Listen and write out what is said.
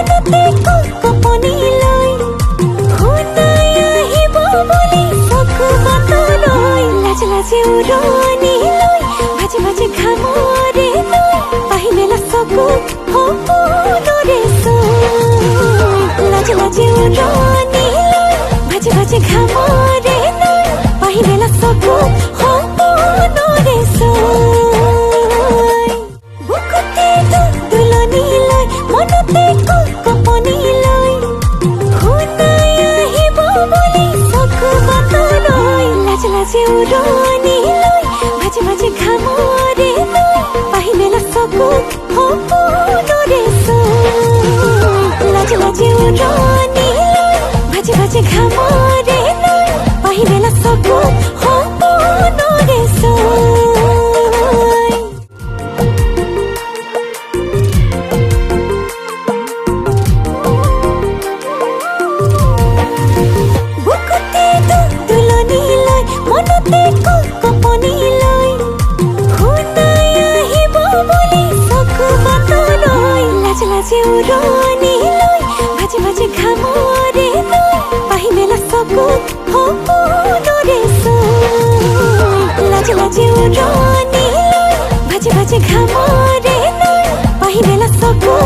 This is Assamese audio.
মনতে কপনি লৈ শুনাই আহিব বুলি চকু বাটলৈ লাজ লাজে উৰণি লৈ ভাজে ভাজে ঘামৰে লৈ পাহি মেলা চকু সপোনৰে চৈ লাজ লাজে উৰণি লৈ ভাজে ভাজে ঘামৰে লৈ পাহি মেলা চকু সপোনৰে চৈ বুকুতে দুলনি লৈ মনতে কপনি লৈ শুনাই আহিব বুলি চকু বাটলৈ লাজ লাজে উৰণি লৈ ভাজে ভাজে ঘামৰে লৈ পাহি মেলা চকু সপোনৰে চৈ লাজ লাজে উৰণি লৈ ভাজে ভাজে ঘামৰে লৈ পাহি মেলা চকু সপোনৰে চৈ বুকুতে দুলনি লৈ মনতে কপনি লৈ শুনাই আহিব বুলি চকু বাটলৈ লাজ লাজে উৰণি লৈ ভাজে ভাজে ঘামৰে লৈ পাহি মেলা চকু সপোনৰে চৈ লাজ লাজে উৰণি লৈ ভাজে ভাজে ঘামৰে লৈ পাহি মেলা চকু